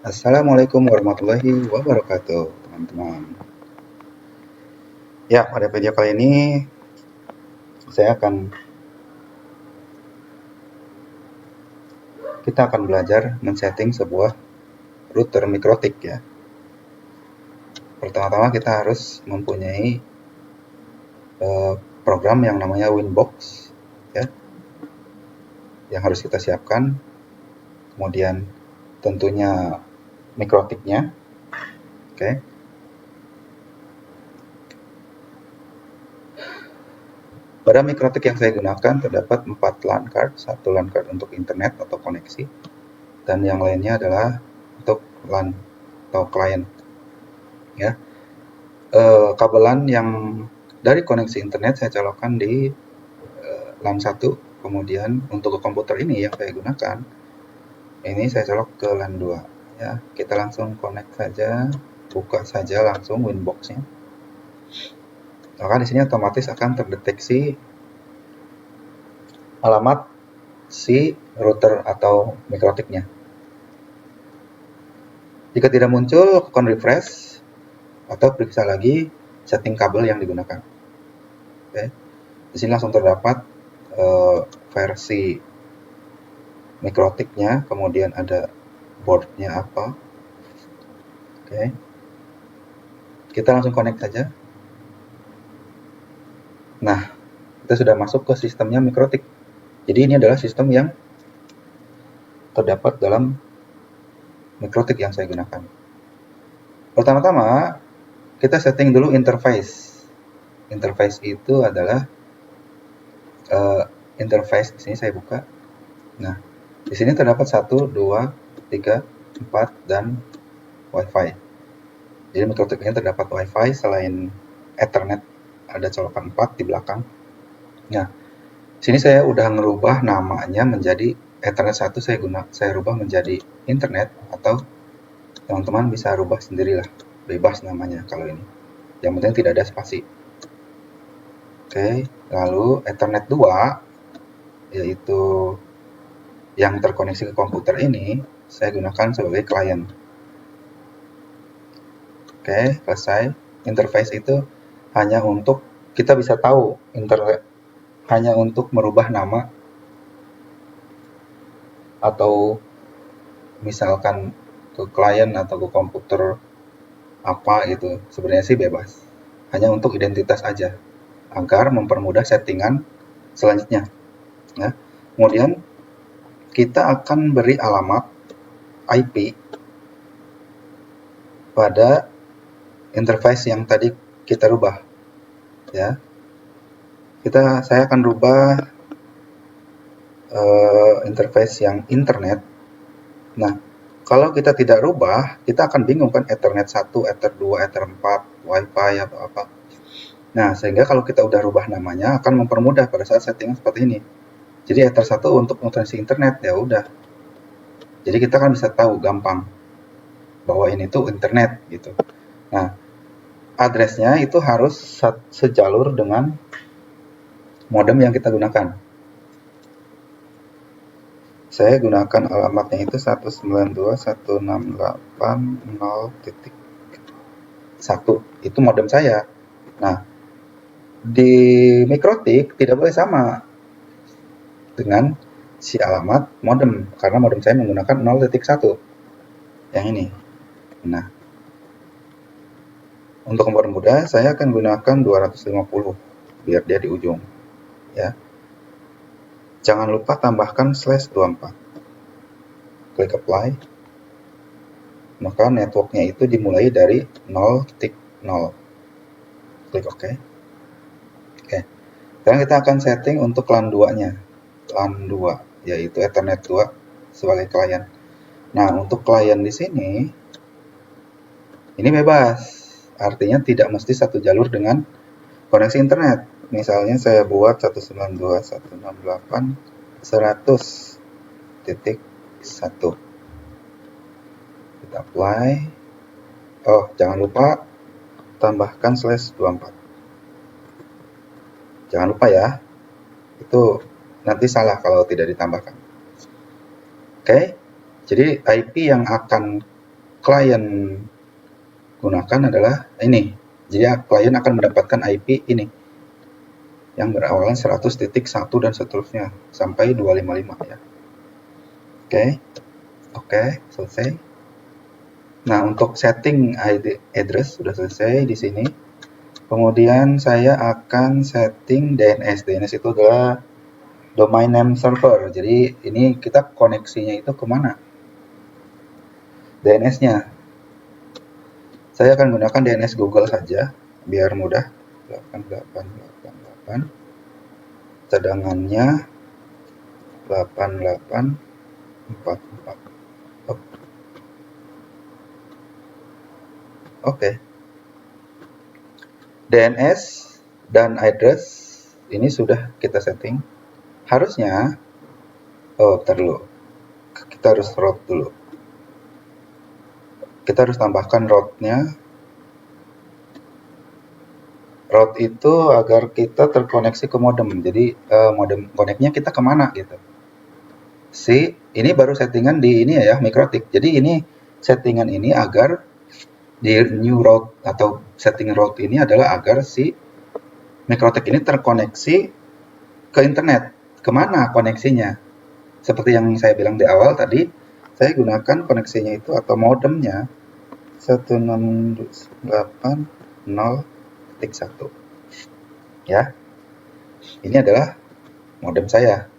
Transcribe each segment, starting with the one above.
Assalamualaikum warahmatullahi wabarakatuh, teman-teman. Ya, pada video kali ini kita akan belajar men-setting sebuah router mikrotik ya. Pertama-tama kita harus mempunyai program yang namanya Winbox ya, yang harus kita siapkan. Kemudian tentunya mikrotiknya, oke. Pada mikrotik yang saya gunakan terdapat 4 LAN card, 1 LAN card untuk internet atau koneksi, dan yang lainnya adalah untuk LAN atau klien ya. Kabel LAN yang dari koneksi internet saya colokkan di LAN 1, kemudian untuk komputer ini yang saya gunakan, ini saya colok ke LAN 2 ya. Kita langsung connect saja, buka saja langsung Winbox-nya. Maka di sini otomatis akan terdeteksi alamat si router atau mikrotiknya. Jika tidak muncul, lakukan refresh atau periksa lagi setting kabel yang digunakan. Oke. Di sini langsung terdapat versi mikrotiknya, kemudian ada boardnya apa. Oke. Kita langsung connect saja. Nah, kita sudah masuk ke sistemnya mikrotik. Jadi ini adalah sistem yang terdapat dalam mikrotik yang saya gunakan. Pertama-tama, kita setting dulu interface. Interface itu adalah interface. Di sini saya buka. Nah, di sini terdapat 1, 2, 3, 4 dan WiFi. Jadi mikrotiknya terdapat WiFi selain Ethernet, ada colokan 4 di belakang. Nah, sini saya udah ngerubah namanya menjadi Ethernet 1, saya rubah menjadi internet, atau teman-teman bisa rubah sendirilah, bebas namanya kalau ini. Yang penting tidak ada spasi. Oke, lalu Ethernet 2 yaitu yang terkoneksi ke komputer ini saya gunakan sebagai klien. Oke, selesai. Interface itu hanya untuk kita bisa tahu hanya untuk merubah nama atau misalkan ke klien atau ke komputer apa gitu. Sebenarnya sih bebas. Hanya untuk identitas aja agar mempermudah settingan selanjutnya. Ya. Kemudian kita akan beri alamat IP pada interface yang tadi kita rubah ya. Saya akan rubah interface yang internet. Nah, kalau kita tidak rubah, kita akan bingung kan, Ethernet 1, Ether 2, Ether 4, WiFi atau apa. Nah, sehingga kalau kita udah rubah namanya akan mempermudah pada saat settingan seperti ini. Jadi Ether 1 untuk koneksi internet, ya udah. Jadi kita kan bisa tahu gampang bahwa ini tuh internet gitu. Nah, addressnya itu harus sejalur dengan modem yang kita gunakan. Saya gunakan alamatnya itu 192.168.0.1. Itu modem saya. Nah, di mikrotik tidak boleh sama dengan si alamat modem, karena modem saya menggunakan 0.1 yang ini. Nah, untuk mempermudah saya akan gunakan 250 biar dia di ujung ya. Jangan lupa tambahkan /24. Klik apply. Maka networknya itu dimulai dari 0.0. Klik OK. Oke. Sekarang kita akan setting untuk LAN 2-nya. LAN 2 yaitu Ethernet 2 sebagai klien. Nah, untuk klien di sini ini bebas. Artinya tidak mesti satu jalur dengan koneksi internet. Misalnya saya buat 192.168.100.1. Kita apply. Oh, jangan lupa tambahkan /24. Jangan lupa ya. Itu nanti salah kalau tidak ditambahkan. Oke. Jadi IP yang akan klien gunakan adalah ini. Jadi klien akan mendapatkan IP ini yang berawalan 100.1 dan seterusnya sampai 255 ya. Oke, selesai. Nah, untuk setting ID address sudah selesai di sini. Kemudian saya akan setting DNS. DNS itu adalah domain name server. Jadi ini kita koneksinya itu kemana? DNS-nya. Saya akan gunakan DNS Google saja, biar mudah. 8888. Cadangannya 8844. Oke. DNS dan address ini sudah kita setting. Harusnya, bentar dulu. Kita harus route dulu. Kita harus tambahkan route-nya. Route itu agar kita terkoneksi ke modem. Jadi modem connect-nya kita kemana gitu. Ini baru settingan di ini ya, MikroTik. Jadi ini settingan ini agar di new route atau setting route ini adalah agar si MikroTik ini terkoneksi ke internet. Kemana koneksinya? Seperti yang saya bilang di awal tadi, saya gunakan koneksinya itu atau modemnya 168.0.1. Ya. Ini adalah modem saya.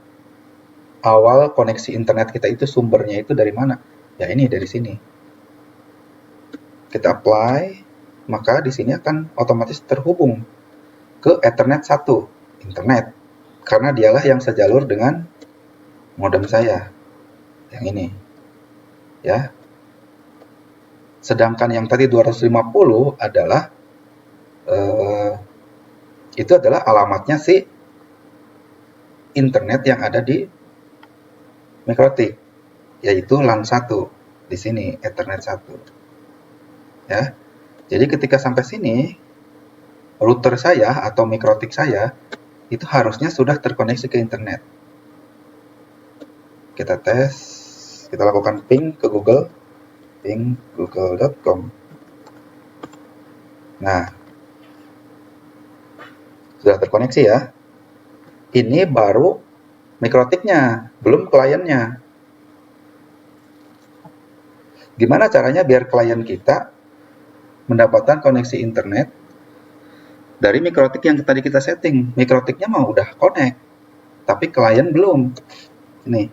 Awal koneksi internet kita itu sumbernya itu dari mana? Ya ini dari sini. Kita apply, maka di sini akan otomatis terhubung ke Ethernet 1, internet. Karena dialah yang sejalur dengan modem saya. Yang ini. Ya. Sedangkan yang tadi 250 adalah itu adalah alamatnya si internet yang ada di MikroTik, yaitu LAN 1 di sini, Ethernet 1. Ya. Jadi ketika sampai sini, router saya atau MikroTik saya itu harusnya sudah terkoneksi ke internet. Kita tes, kita lakukan ping ke Google, ping google.com. Nah, sudah terkoneksi ya. Ini baru MikroTik-nya, belum kliennya. Gimana caranya biar klien kita mendapatkan koneksi internet dari MikroTik yang tadi kita setting? MikroTik-nya mau udah connect, tapi klien belum. Ini.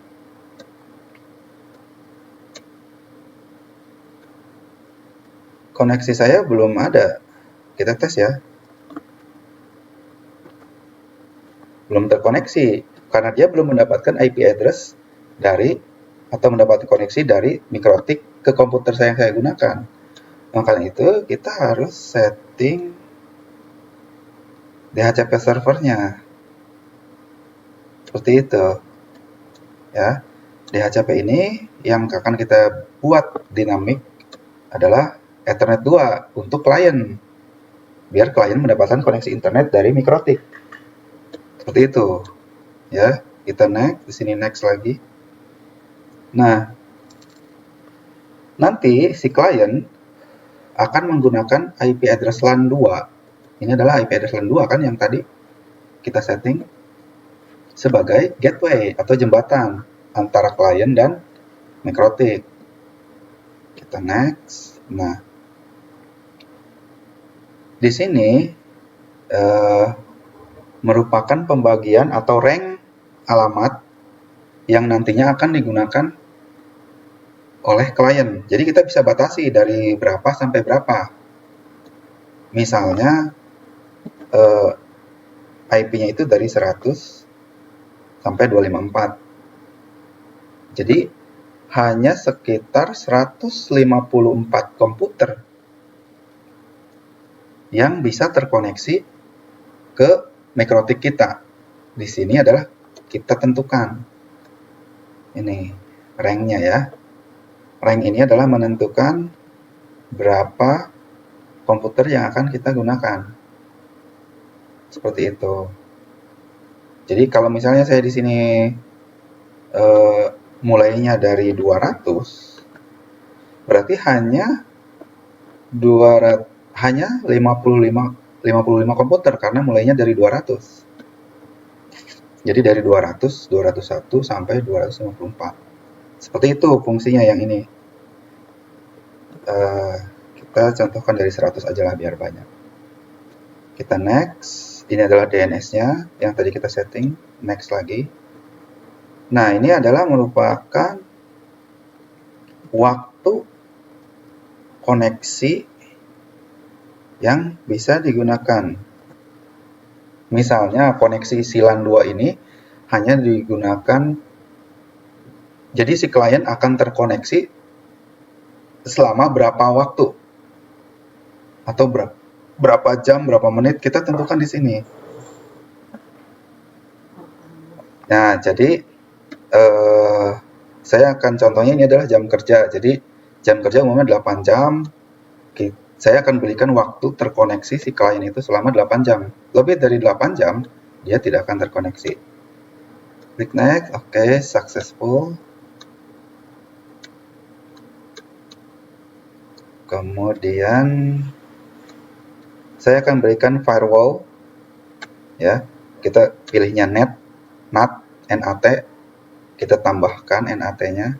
Koneksi saya belum ada. Kita tes ya. Belum terkoneksi karena dia belum mendapatkan IP address dari atau mendapatkan koneksi dari MikroTik ke komputer saya yang saya gunakan. Makanya itu kita harus setting DHCP servernya seperti itu ya. DHCP ini yang akan kita buat dinamik adalah Ethernet 2 untuk klien, biar klien mendapatkan koneksi internet dari MikroTik. Seperti itu ya. Kita next, di sini next lagi. Nah, nanti si klien akan menggunakan IP address LAN 2. Ini adalah IP address LAN 2 kan yang tadi kita setting sebagai gateway atau jembatan antara klien dan MikroTik. Kita next. Nah, di sini merupakan pembagian atau rank alamat yang nantinya akan digunakan oleh klien. Jadi kita bisa batasi dari berapa sampai berapa. Misalnya IP-nya itu dari 100 sampai 254. Jadi hanya sekitar 154 komputer yang bisa terkoneksi ke MikroTik kita. Di sini adalah kita tentukan ini rank-nya ya. Rank ini adalah menentukan berapa komputer yang akan kita gunakan. Seperti itu. Jadi kalau misalnya saya di sini mulainya dari 200, Berarti hanya 55 komputer karena mulainya dari 200. Jadi dari 200, 201 sampai 254. Seperti itu fungsinya yang ini. Kita contohkan dari 100 aja lah biar banyak. Kita next. Ini adalah DNS-nya yang tadi kita setting. Next lagi. Nah, ini adalah merupakan waktu koneksi yang bisa digunakan. Misalnya koneksi si LAN 2 ini hanya digunakan, jadi si klien akan terkoneksi selama berapa waktu atau berapa jam, berapa menit, kita tentukan di sini. Nah, jadi saya akan contohnya ini adalah jam kerja. Jadi jam kerja umumnya 8 jam. Saya akan berikan waktu terkoneksi si klien itu selama 8 jam. Lebih dari 8 jam, dia tidak akan terkoneksi. Klik next, oke, successful. Kemudian saya akan berikan firewall, ya. Kita pilihnya NAT, kita tambahkan NAT-nya.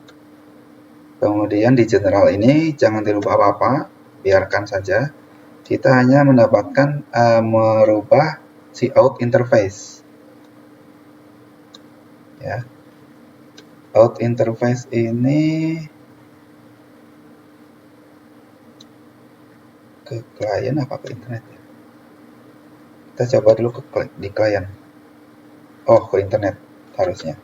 Kemudian di general ini jangan dirubah apa-apa, biarkan saja. Kita hanya mendapatkan merubah si out interface, ya. Out interface ini ke klien apa ke internet ya? Kita coba dulu di klien. Oh, ke internet harusnya.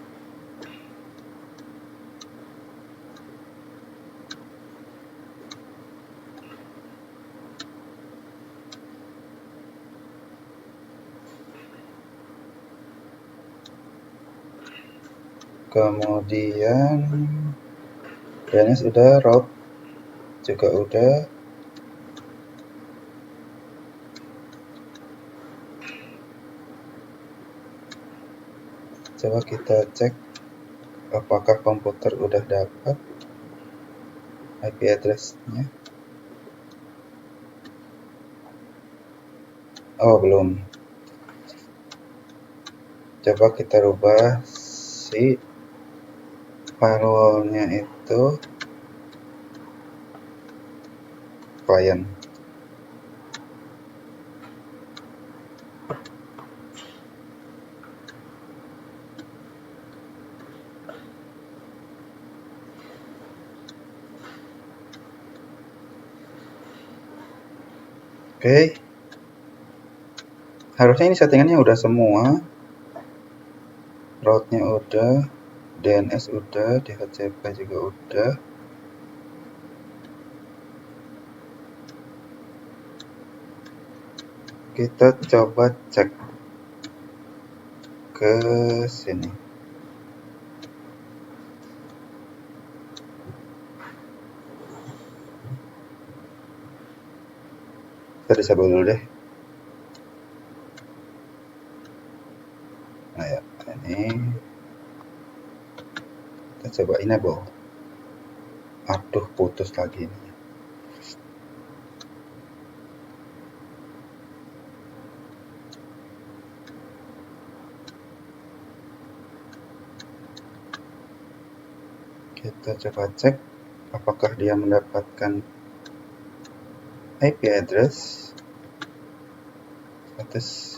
Kemudian DNS udah, route juga udah. Coba kita cek apakah komputer udah dapat IP address-nya. Oh, belum. Coba kita rubah si firewall-nya itu klien. Oke. Harusnya ini settingannya udah semua. Route-nya udah, DNS udah, DHCP juga udah. Kita coba cek ke sini. Kita disable dulu deh. Nah ya, ini kita coba enable. Aduh, putus lagi ini. Kita coba cek apakah dia mendapatkan IP address. Status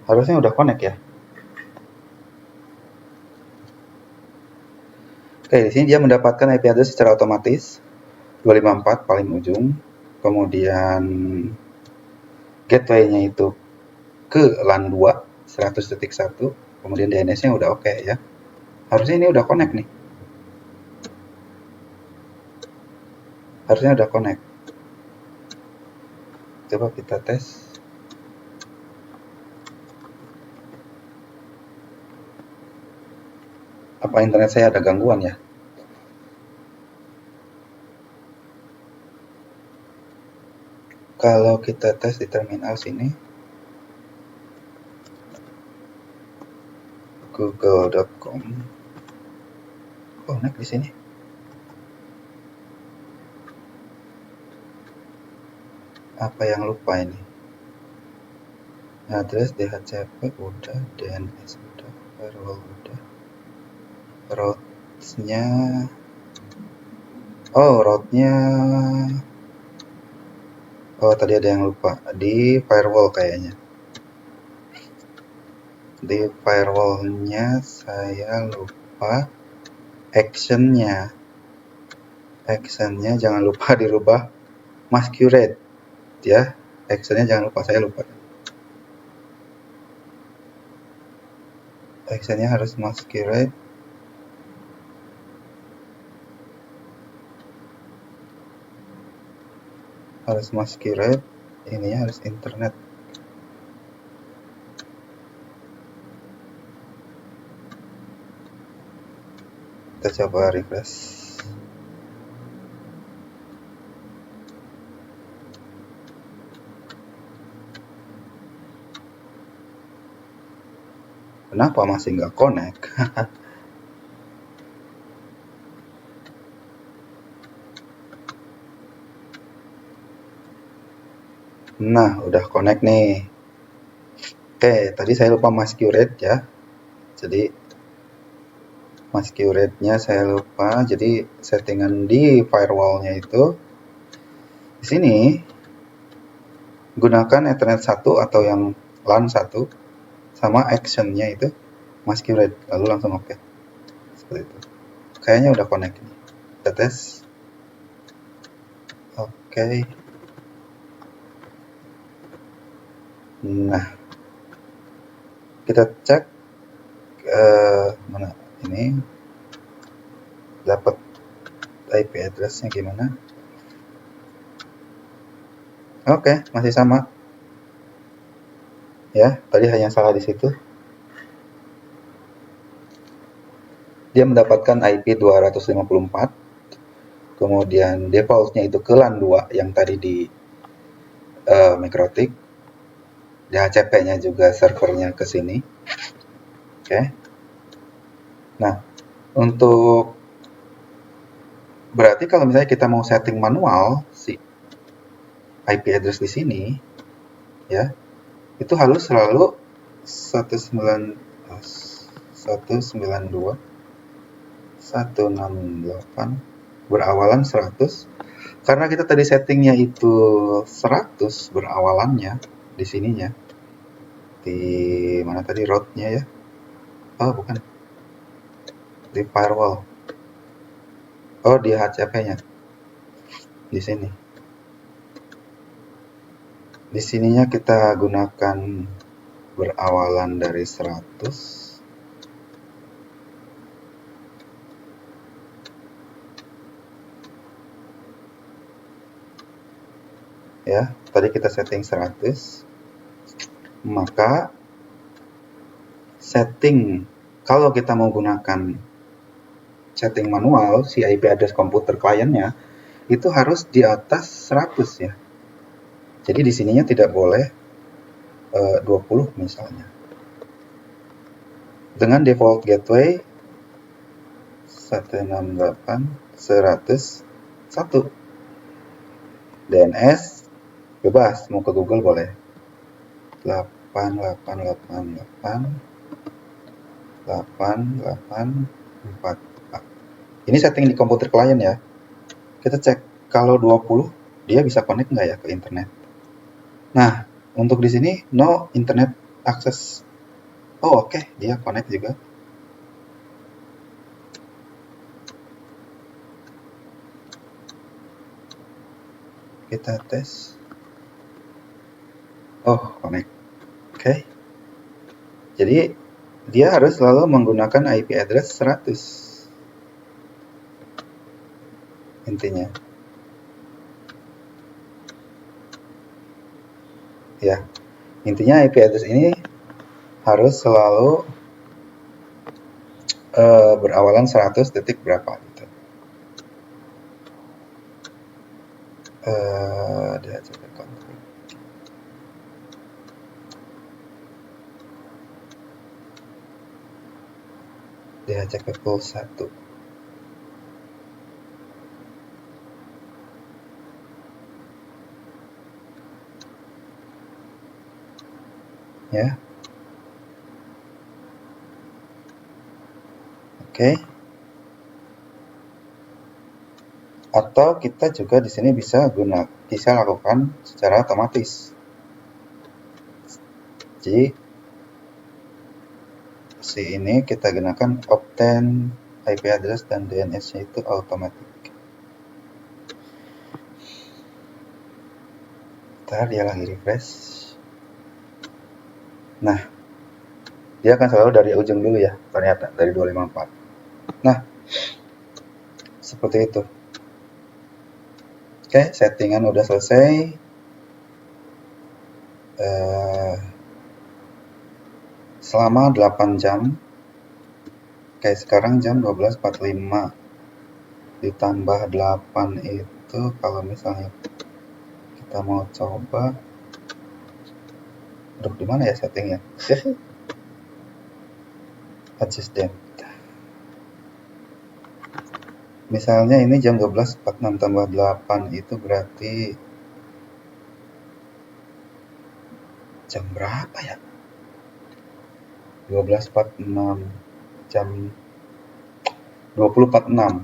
harusnya udah connect ya. Oke, di sini dia mendapatkan IP address secara otomatis 254 paling ujung. Kemudian gateway-nya itu ke LAN 2 100.1. Kemudian DNS-nya udah oke ya. Harusnya ini udah connect nih. Harusnya udah connect. Coba kita tes. Apa internet saya ada gangguan ya? Kalau kita tes di terminal sini, google.com, connect di sini. Apa yang lupa ini? Address DHCP udah, DNS udah, firewall udah, routes-nya, route-nya, tadi ada yang lupa di firewall kayaknya. Di firewall-nya saya lupa action-nya. Action-nya jangan lupa dirubah masquerade ya. Action-nya jangan lupa, saya lupa. Action-nya harus masquerade. Harus masquerade. Ininya harus internet. Kita coba refresh. Kenapa masih nggak connect? Nah, udah connect nih. Oke, tadi saya lupa masquerade ya. Jadi masquerade-nya saya lupa. Jadi settingan di firewall-nya itu di sini gunakan Ethernet 1 atau yang LAN 1 sama action-nya itu masquerade, lalu langsung oke. Seperti itu. Kayaknya udah connect nih. Kita tes. Oke. Nah, kita cek mana ini dapat IP address-nya gimana. Oke, masih sama. Ya, tadi hanya salah di situ. Dia mendapatkan IP 254. Kemudian default-nya itu ke LAN 2 yang tadi di MikroTik. DHCP-nya juga servernya ke sini. Oke. Nah, untuk berarti kalau misalnya kita mau setting manual si IP address di sini, ya, itu harus selalu 192.168 berawalan 100. Karena kita tadi settingnya itu 100 berawalannya di sininya. Di mana tadi route-nya ya? Oh, bukan. Di firewall. Oh, di HCP-nya. Di sini. Di sininya kita gunakan berawalan dari 100. Ya, tadi kita setting 100. Maka setting kalau kita mau gunakan setting manual si IP address komputer kliennya itu harus di atas 100 ya. Jadi di sininya tidak boleh 20 misalnya. Dengan default gateway 168.101. DNS bebas, mau ke Google boleh. 8888 Ini setting di komputer klien ya. Kita cek kalau 20 dia bisa connect nggak ya ke internet. Nah, untuk di sini no internet access. Oh, oke, dia connect juga. Kita tes. Oh, connect. Oke. Jadi dia harus selalu menggunakan IP address 100. Intinya. Ya. Intinya IP address ini harus selalu berawalan 100 detik berapa gitu. DHCP config. DHCP pool 1. ya. Oke. Atau kita juga di sini bisa lakukan secara otomatis. Jadi si ini kita gunakan obtain IP address dan DNS-nya itu automatic. Ntar dia lagi refresh. Nah, dia akan selalu dari ujung dulu ya, ternyata dari 254. Nah, seperti itu. Oke, settingan udah selesai. Selama 8 jam. Oke, sekarang jam 12.45. Ditambah 8 itu kalau misalnya kita mau coba, aduh di mana ya settingnya? Adjust date. Misalnya ini jam 12.46 tambah 8 itu berarti jam berapa ya? 12.46 jam 20.46.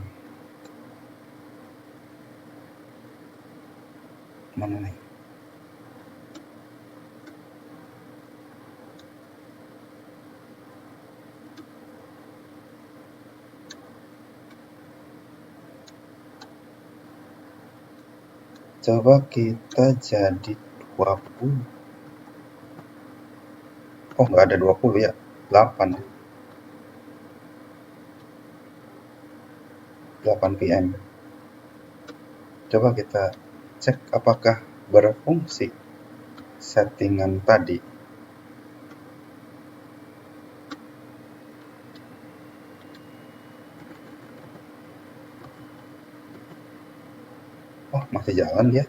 Mana nih? Coba kita jadi 20. Oh, nggak ada 20 ya. 8 PM. Coba kita cek apakah berfungsi settingan tadi. Oh, masih jalan dia.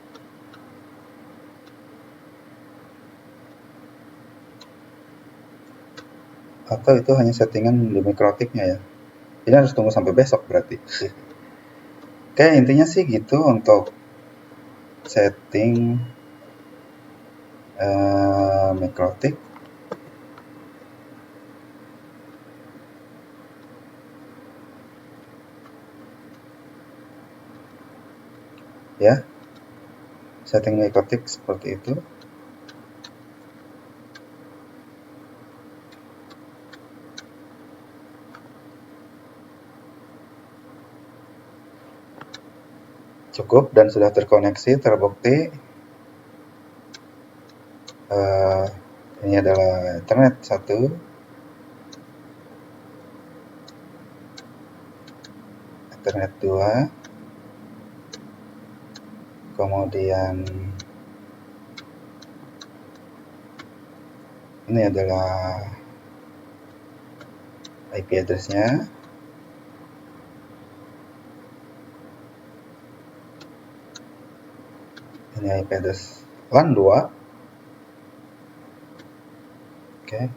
Atau itu hanya settingan di mikrotiknya ya. Ini harus tunggu sampai besok berarti. Oke, intinya sih gitu untuk setting mikrotik. Ya, setting mikrotik seperti itu. Cukup dan sudah terkoneksi, terbukti. Ini adalah Ethernet 1, Ethernet 2, kemudian ini adalah IP address-nya. Ini IP address LAN 2. Oke.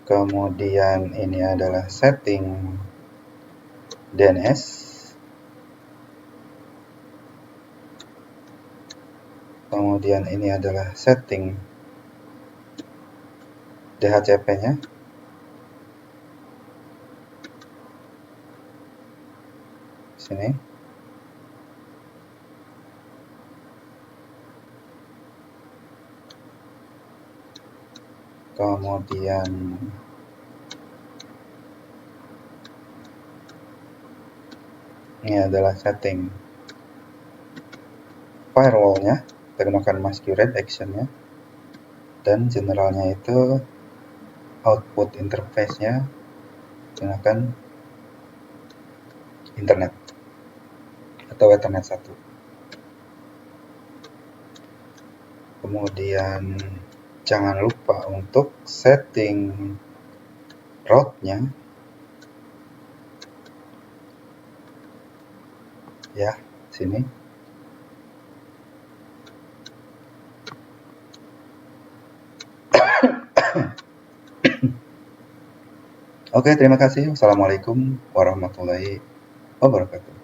Kemudian ini adalah setting DNS. Kemudian ini adalah setting DHCP-nya. Sini. Kemudian ini adalah setting firewall-nya, kita gunakan masquerade action-nya, dan generalnya itu output interface-nya gunakan internet atau Ethernet 1. Kemudian jangan lupa untuk setting route-nya ya, sini. Oke, terima kasih. Wassalamualaikum warahmatullahi wabarakatuh.